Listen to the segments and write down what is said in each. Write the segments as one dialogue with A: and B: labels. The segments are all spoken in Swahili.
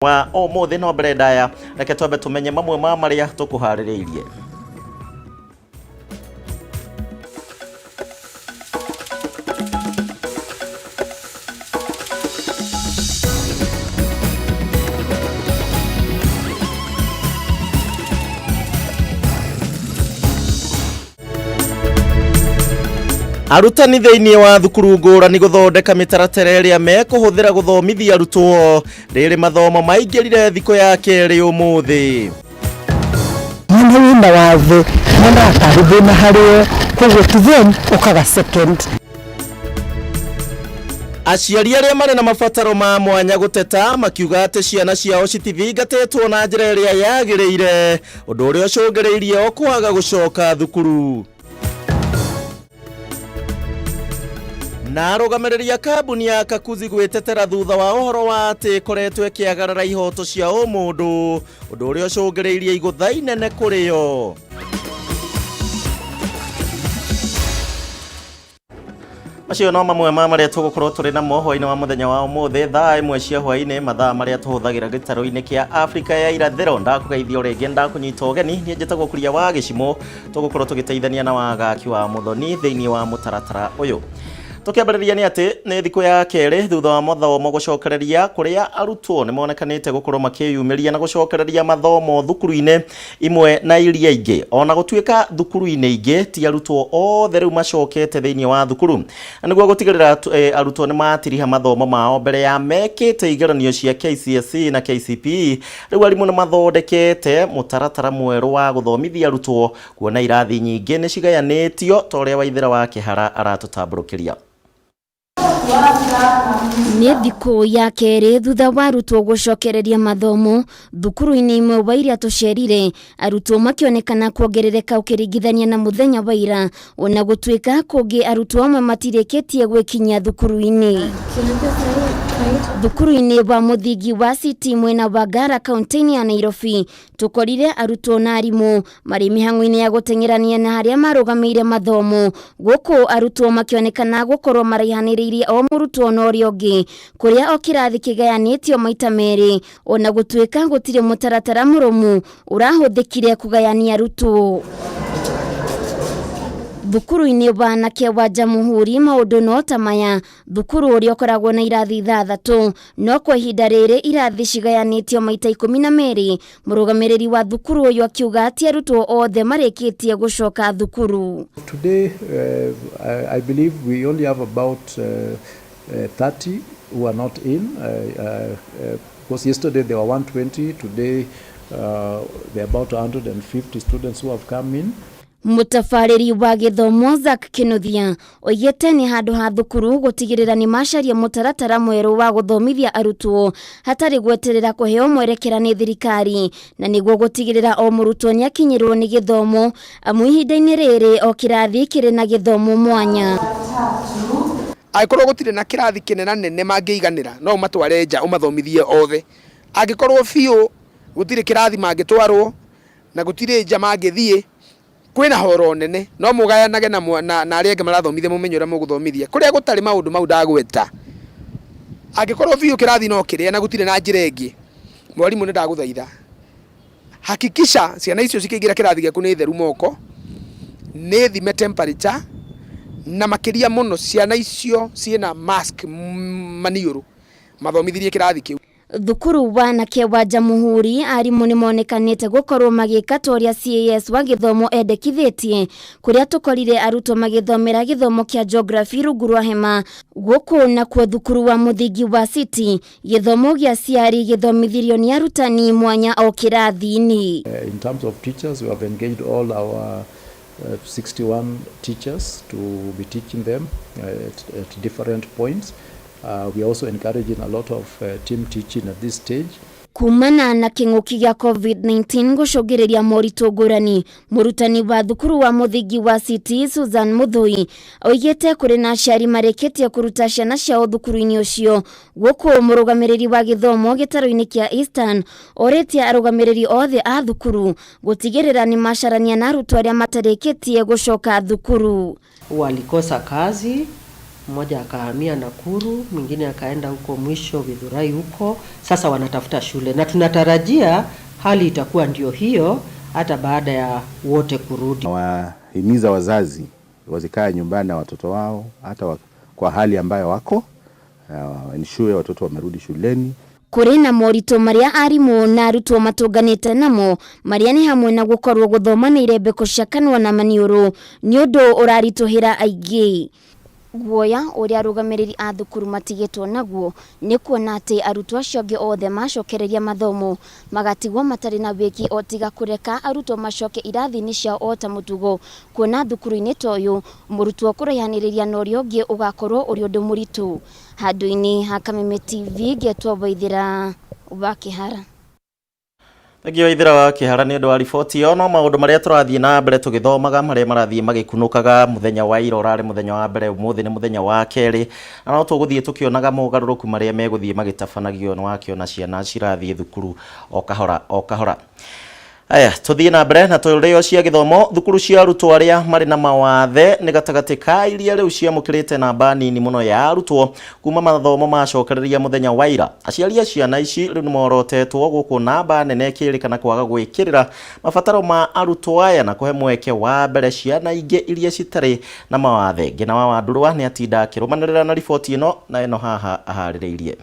A: wa mothe no mbere ndaya reke twambe tumenye mamwe ma maria tukuhaririirie. Arutani thĩinĩ wa thukuru ngũrani gũthondeka mĩtaratara ĩrĩa mekũhũthĩra gũthomithia arutwo rĩrĩ mathomo maingĩrire thikũ ya kerĩ ũmũthĩ.
B: Mwana wa thĩ mwana atarithina harĩ kũgũtithia ũkaga second.
A: Aciari arĩa marĩ na mabataro ma mwanya gũteta makiuga atĩ ciana ciao citithingatĩtwo na njĩra ĩrĩa yagĩrĩire, ũndũ ũrĩa ũcũngĩrĩirie o kwaga gũcoka thukuru. Na arũgamĩrĩria kambuni ya Kakuzi gwĩtetera thutha wa ũhoro wa atĩ koretwo ĩkĩagarara ihoto cia ũmũndũ, ũndũ ũrĩa ũcũngĩrĩirie igũtha inene kũrĩ yo. Macio no mamwe ma marĩa tũgũkorwo tũrĩ na mohoro-inĩ wa mũthenya wa ũmũthĩ thaa 1 cia hwaĩ-inĩ, mathaa marĩa tũhũthagĩra gĩtarũ-inĩ kĩa Afrika ya irathĩro. Ndakũgeithia rĩngĩ, ndakũnyita ũgeni, niĩ njĩtagwo Kuria wa Gĩcimo, tũgũkorwo tũgĩteithania na wagaki wa Muthoni thĩinĩ wa mũtaratara ũyũ. Tukĩambĩrĩria nĩ atĩ nĩ thikũ ya kerĩ thutha wa mathomo gũcokereria kũrĩa arutwo nĩ monekanĩte gũkorwo makĩyumĩria na gũcokereria mathomo thukuru-inĩ imwe na iria ingĩ. Ona gũtuĩka thukuru-inĩ ingĩ ti arutwo othe rĩu macokete thĩinĩ wa thukuru. Nĩguo gũtigĩrĩra arutwo nĩ matiriha mathomo mao mbere ya mekĩte igeranio cia KCSE na KCPE, rĩu arimũ nĩ mathondekete mũtaratara mwerũ wa gũthomithia arutwo, kuona irathi nyingĩ nĩ cigayanĩtio ta ũrĩa Waithĩra wa Kĩhara aratũtambũrũkĩria.
C: Nĩ thikũ ya kerĩ thutha wa arutwo gũcokereria mathomo thukuru-inĩ imwe wa iria tũcerire, arutwo makĩonekana kuongerereka ũkĩringithania na mũthenya wa ira, ona gũtuĩka kũngĩ arutwo amwe matirĩkĩtie gwĩkinyia thukuru-inĩ. Thukuru-inĩ wa mũthingi wa City mwena wa Ngara kaunti-inĩ ya Nairobi, tũkorire arutwo na arimũ marĩ mĩhang'o-inĩ ya gũteng'erania na harĩa marũgamĩire mathomo, gũkũ arutwo makĩonekana gũkorwo maraihanĩrĩirie o mũrutwo na ũrĩa ũngĩ, kũrĩa o kĩrathi kĩgayanĩtio maita merĩ, ona gũtuĩka gũtirĩ mũtaratara mũrũmu ũrahũthĩkire kũgayania arutwo. Thukuru-inĩ wa anake wa Jamhuri maũndũ no ta maya, thukuru ũrĩa ũkoragwo na irathi 6 no kwa ihinda rĩrĩ irathi cigayanĩtio maita 12. Mũrũgamĩrĩri wa thukuru ũyũ akiuga atĩ arutwo othe marĩkĩtie gũcoka thukuru.
D: Today I believe we only have about 30 who are not in, because yesterday there were 120, today there are about 150 students who have come in.
C: Mutafarĩri wa gĩthomo Zak Kĩnuthia oigĩte nĩ handũ ha thukuru gũtigĩrĩra nĩ macaria mũtaratara mwerũ wa gũthomithia arutwo hatarĩ gweterera kũheo mwerekera nĩ thirikari, na nĩguo gũtigĩrĩra o mũrutwo nĩ akinyĩrwo nĩ gĩthomo amu ihinda-inĩ rĩrĩ o kĩrathi kĩrĩ na gĩthomo mwanya.
E: Angĩkorwo gũtirĩ na kĩrathi kĩnene mangĩiganĩra no matware nja ũmathomithie othe. Angĩkorwo biũ gũtirĩ kĩrathi mangĩtwarwo na gũtirĩ nja mangĩthiĩ, kwĩna horo nene no mũgayanage na arĩa angĩ marathomithia mũmenye ũrĩa mũgũthomithia. Kũrĩa gũtarĩ maũndũ mau ndagweta, angĩkorwo biũ kĩrathi no kĩrĩa na gũtirĩ na njĩra ĩngĩ, mwarimũ nĩ ndagũthaitha hakikisha ciana icio cikĩingĩra kĩrathi gĩaku nĩ theru moko, nĩ thime temperature, na makĩria mũno ciana icio ciĩna mask maniũrũ mathomithĩrie kĩrathi kĩu.
C: Thukuru wa anake wa Jamhuri arimũ nĩ monekanĩte gũkorwo magĩka ta ũrĩa CAS wa gĩthomo endekithĩtie, kũrĩa tũkorire arutwo magĩthomera gĩthomo kĩa geography rungu rwa hema. Gũkũ nakuo thukuru wa mũthingi wa City gĩthomo gĩa ciari gĩthomithirio nĩ arutani mwanya o kĩrathi-inĩ.
D: In terms of teachers, we have engaged all our 61 teachers to be teaching them at different points. We are also encouraging a lot of team teaching at this stage.
C: Kumana na kĩng'ũki gĩa COVID-19 gũcũngĩrĩria moritũ ngũrani, mũrutani wa thukuru wa mũthingi wa City Susan Muthui oigĩte kũrĩ na aciari marĩkĩtie kũruta ciana ciao thukuru-inĩ ũcio. Gũkũ mũrũgamĩrĩri wa gĩthomo gĩtaro-inĩ kĩa Eastern orĩtie arũgamĩrĩri othe a thukuru gũtigĩrĩra nĩ macarania na arutwo arĩa matarĩkĩtie gũcoka thukuru.
F: Walikosa kazi mmoja akahamia Nakuru, mwingine akaenda huko mwisho Githurai huko. Sasa wanatafuta shule na tunatarajia hali itakuwa ndio hiyo hata baada ya wote kurudi.
G: Wahimiza wazazi wazikae nyumbani na watoto wao hata kwa hali ambayo wako, ensure watoto wamerudi shuleni.
C: Kuri na morito maria arimu na arutwo matunganite namo maria ni hamwe na gukorwo guthomanire mbeko cia kanua na maniuru ni undu urarituhira aingi. Guoya uria arugamiriri a thukuru matigitwo naguo ni kuona ati arutwo acio angi othe macokereria mathomo magatigwo matari na wiki otiga kureka arutwo macoke irathi-ini ciao ota mutugo, kuona thukuru-ini toyu murutwo kuraihaniriria na uria ungi ugakorwo uri undu muritu. Handu-ini ha Kameme TV getwo Boithira Wakihara.
A: Thegio Ithira Wakihara ni undu wa riboti yo. No maundu maria turathie na mbere tugithomaga maria marathie magikunukaga muthenya wa ira urari muthenya wa mbere, umuthi ni muthenya wa keri, na no tuguthie tukionaga mogaruruku maria meguthie magitabanagio ni wakiona ciana cirathie thukuru o kahora. Aya, tuthie na mbere na turio cia githomo. Thukuru cia arutwo aria mari na mawathe ni gatagati ka iria riu ciamukirite namba nini muno ya arutwo kuma mathomo macokereria muthenya wa ira. Aciari a ciana ici riu ni morotetwo guku namba nene kirikana kwaga gwikirira mabataro ma arutwo aya na kuhe mweke wa mbere ciana ingi iria citari na mawathe. Ngina wa Wandurwa ni atinda akirumanirira na riboti ino na ino haha ahaririirie.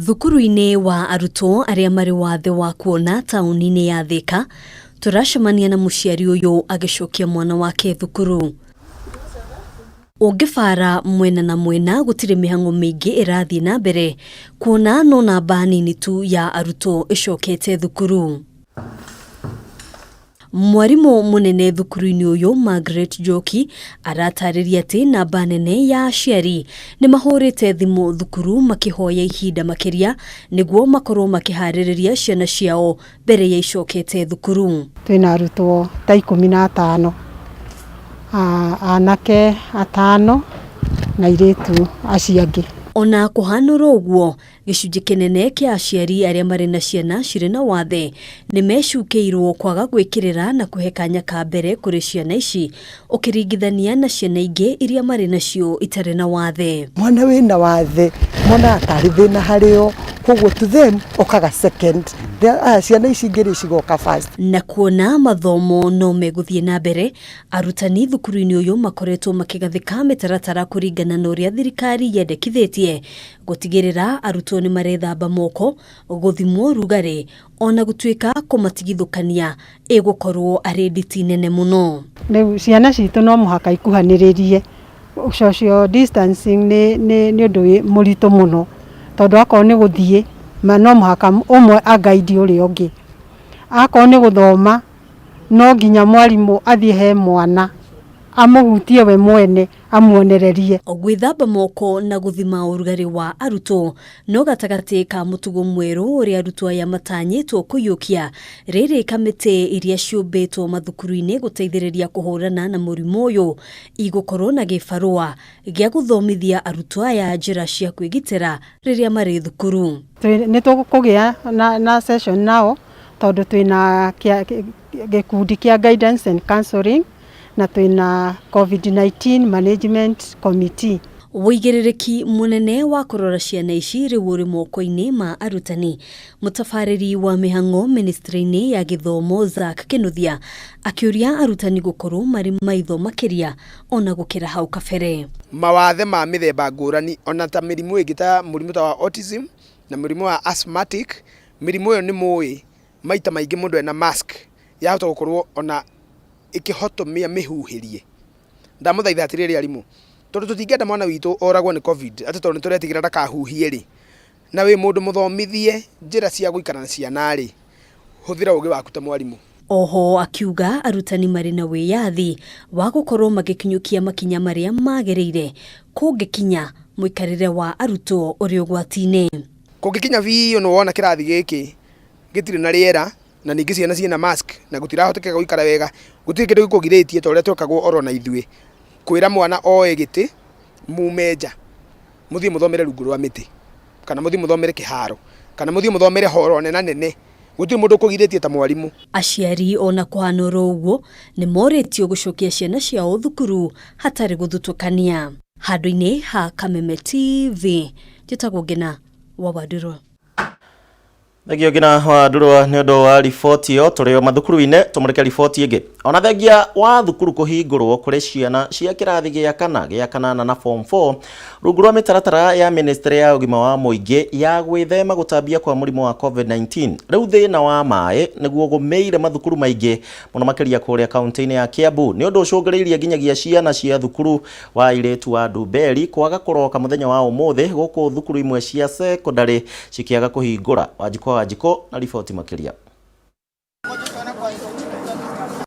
H: Thukuru-ini wa arutwo aria mari wathe wa kuona tauni-ini ya Thika, turacemania na muciari uyu agicokia mwana wake thukuru. Ungifara mwena na mwena gutire mihango mingi irathie na mbere kuona no namba nini tu ya arutwo icokete thukuru. Mwarimu munene thukuru-ini uyu Margaret Joki aratariria ati namba nene ya aciari ni mahurite thimu thukuru makihoya ihinda makiria niguo makorwo makihaririria ciana ciao mbere ya icokete thukuru.
B: Twina arutwo ta 15, anake 5 na iritu acio angi.
H: Ona kuhanura uguo gicunji kinene kia aciari aria mari na ciana ciri na wathe ni mecukeirwo kwaga gwikirira na kuhe kanya ka mbere kuri ciana ici ukiringithania na ciana ingi iria mari nacio itari na wathe.
B: Mwana wina wathe mwana atari thina hario koguo to them okaga second, ciana ici ngiri cigoka first.
H: Na kuona mathomo no meguthie na mbere, arutani thukuru-ini uyu makoretwo makigathika mitaratara kuringana na uria thirikari yendekithitie gutigirira arutwo ni marethamba moko, guthimwo rugari ona gutuika kumatigithukania igukorwo ari nditi nene muno.
B: Riu ciana citu no muhaka ikuhaniririe social distancing ni undu murito muno, tondu akorwo ni guthie no muhaka umwe agaidi uri ungi, akorwo ni guthoma no nginya mwarimu athie he mwana amuhutie we mwene amuonererie.
H: Gwithamba moko na guthima urugari wa arutwo no gatagati ka mutugo mweru uri arutwo aya matanyitwo kuyukia riri kamite iria ciumbitwo mathukuru-ini guteithiriria kuhurana na murimu uyu igukorwo na gifarua gia guthomithia arutwo aya njira cia kwigitira riria mari thukuru.
B: Ni tukugia na session nao tondu twina gikundi kia guidance and counseling na twina COVID-19 management committee.
H: Wigiririki munene wa kurora ciana ici riu uri moko-ini ma arutani. Mutafariri wa mihango ministry-ini ya githomo Zak Kinuthia akiuria arutani gukorwo mari maitho makiria ona gukira hau kabere.
E: Mawathe ma mithemba ngurani ona ta mirimu ingi ta murimu ta wa autism na murimu wa asthmatic, mirimu yo ni mui maita maingi mundu ena mask yahota gukorwo ona ikihotomia mihuhirie. Ndamuthaitha atiriri arimu tondu tutingenda mwana witu oragwo ni covid ati tondu turetigira ndakahuhie ri na wi mundu muthomithie njira cia guikara na ciana ri huthira ugi waku ta mwarimu.
H: Oho akiuga arutani mari na wiyathi wa gukorwo magikinyukia makinya maria magereire kungikinya muikarire wa arutwo uri ugwati-ini.
E: Kungikinya vi no wona kirathi giki gitire na riera na ningi ciana ciina mask na gutirahoteka guikara wega, gutire kindu gikugiritie to uria twekagwo oro na ithui kwira mwana oe giti mumeja muthie muthomere rungu rwa miti kana muthie muthomere kiharo kana muthie muthomere horo nene gutire mundu kugiritie ta mwarimu.
H: Aciari ona kũhanũra ũguo nĩ moretio gũcokia ciana ciao thukuru hatarĩ gũthutũkania. Handũ-inĩ ha Kameme TV, njĩtagwo Ngina wa Wandurwa.
A: Thegio Ngina wa Wandurwa nĩ ũndũ wa riboti ĩyo tũrĩ mathukuru-inĩ tũmũrĩke riboti ĩngĩ. Ona thengia wa thukuru kũhingũrwo kũrĩ ciana cia kĩrathi gĩa kanana na form 4 rungu rwa mĩtaratara ya Ministry ya ũgima wa mũingĩ ya gwĩthema gũtambia kwa mũrimũ wa COVID-19. Rĩu thĩna wa maĩ nĩguo gũmĩire mathukuru maingĩ mũno makĩria kũrĩa kaunti-inĩ ya Kiambu. Nĩ ũndũ ũcũngĩrĩirie nginyagia ciana cia thukuru wa airĩtu wa Ndumberi kwaga kũroka mũthenya wa ũmũthĩ gũkũ thukuru imwe cia secondary cikĩaga kũhingũra. Wanjiko na riboti makĩria.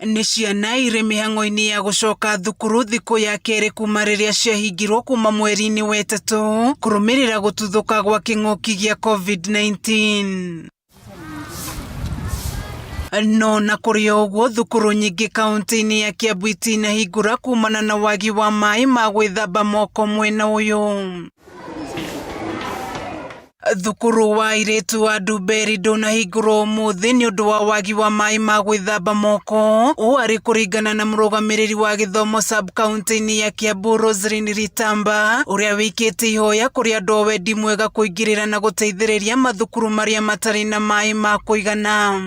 I: Nĩ ciana irĩ mĩhang'o-inĩ ya gũcoka thukuru thikũ ya kerĩ kuma rĩrĩa ciahingirwo kuma mweri-inĩ wa ĩtatũ kũrũmĩrĩra gũtuthũka gwa kĩng'ũki gĩa COVID-19. No na kũrĩ ũguo thukuru nyingĩ kaunti-inĩ ya Kiambu itinahingũra kumana na wagi wa maĩ ma gwĩthamba moko mwena ũyũ. Thukuru wa airĩtu wa Ndumberi ndũnahingũrwo ũmũthĩ nĩ ũndũ wa wagi wa maĩ ma gwĩthamba moko. Ũũ arĩ kũringana na mũrũgamĩrĩri wa gĩthomo sub kaunti-inĩ ya Kiambu Ritamba, ũrĩa wĩkĩte ihoya kũrĩ andũ a wendi mwega kũingĩrĩra na gũteithĩrĩria mathukuru marĩa matarĩ na maĩ ma kũigana.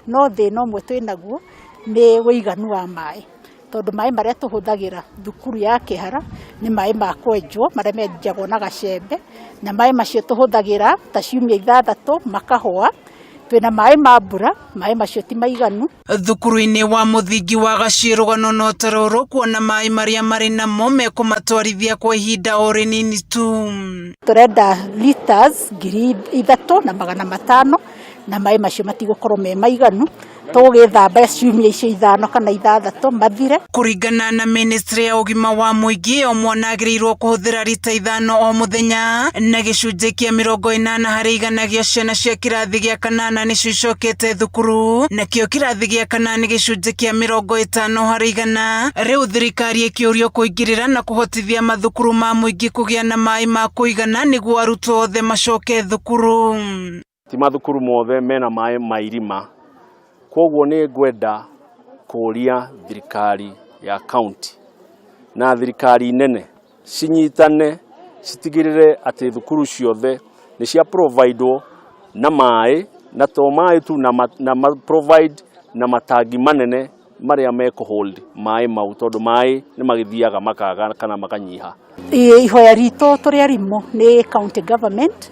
J: No thĩna ũmwe twĩnaguo nĩ wĩiganu wa maĩ, tondũ maĩ marĩa tũhũthagĩra thukuru ya Kĩhara nĩ maĩ ma kwenjwo marĩa menjagwo na gacembe, na maĩ macio tũhũthagĩra ta ciumia 6 makahũa. Twĩna maĩ ma mbura, maĩ macio ti maiganu.
I: Thukuru-inĩ wa mũthingi wa Gacirũgano no Tarũrũ kuona maĩ marĩa marĩ namo mekũmatwarithia kwa ihinda o rĩnini tu.
J: Tũrenda liters 3,500 na maĩ macio matigũkorwo me maiganu. Tũgĩthamba ciumia icio 5 kana 6 mathire.
I: Kũringana na Ministry ya ũgima wa mũingĩ o mwana agĩrĩirwo kũhũthĩra lita 5 o mũthenya, na gĩcunjĩ kĩa 80% gĩa ciana cia kĩrathi gĩa kanana nĩcio icokete thukuru, nakĩo kĩrathi gĩa kanana nĩ gĩcunjĩ kĩa 50%. Rĩu thirikari ĩkĩũrio kũingĩrĩra na kũhotithia mathukuru ma mũingĩ kũgĩa na maĩ ma kũigana nĩguo arutwo othe macoke thukuru.
K: Ti mathukuru mothe mena maĩ ma irima. Koguo nĩ ngwenda kũria thirikari ya county na thirikari nene cinyitane citigĩrĩre atĩ thukuru ciothe nĩ cia providewo na maĩ na to maĩ tu na provide na matangi manene marĩa mekũhold maĩ mau, tondũ maĩ nĩ magĩthiaga makaga kana makanyiha.
J: Ihoya ritũ tũrĩ arimũ nĩ county government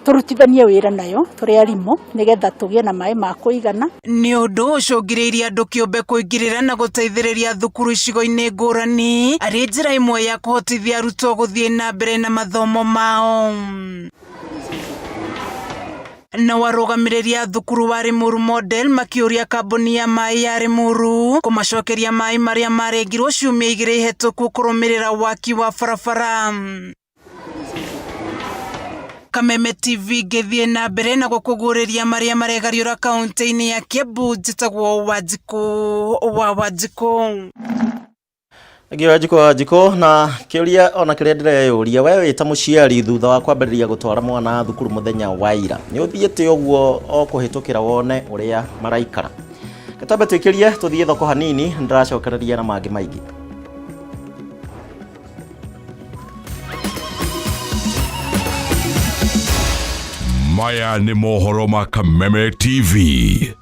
J: turutithanie wĩra nayo tũrĩ arimũ nĩgetha tũgĩe na maĩ ma kũigana.
I: Nĩ ũndũ ũcũngĩrĩirie andũ kĩũmbe kũingĩrĩra na gũteithĩrĩria thukuru icigo-inĩ ngũrani arĩ njĩra ĩmwe ya kũhotithia arutwo gũthiĩ na mbere na mathomo mao. Na warũgamĩrĩri a thukuru wa Limuru Model makĩũria kambuni ya maĩ ya Limuru kũmacokeria maĩ marĩa marengirwo ciumia 2 hetũku kũrũmĩrĩra waki wa barabara. Kameme TV gĩthiĩ na mbere na gũkũgũrĩria marĩa maregariũra kaunti-inĩ ya Kiambu. Njĩtagwo Wanjiko.
A: Wanjiko na kĩũria ona kĩrĩa ndĩreyũria we wĩta mũciari thutha wa kwambĩrĩria gũtwara mwana thukuru mũthenya wa ira nĩ ũthiĩte ũguo o kũhĩtũkĩra wone ũrĩa maraikara. Gatambe twĩkĩrie tũthiĩ thoko hanini, ndĩracokereria na mangĩ maingĩ.
L: Maya nĩ mohoro ma Kameme TV.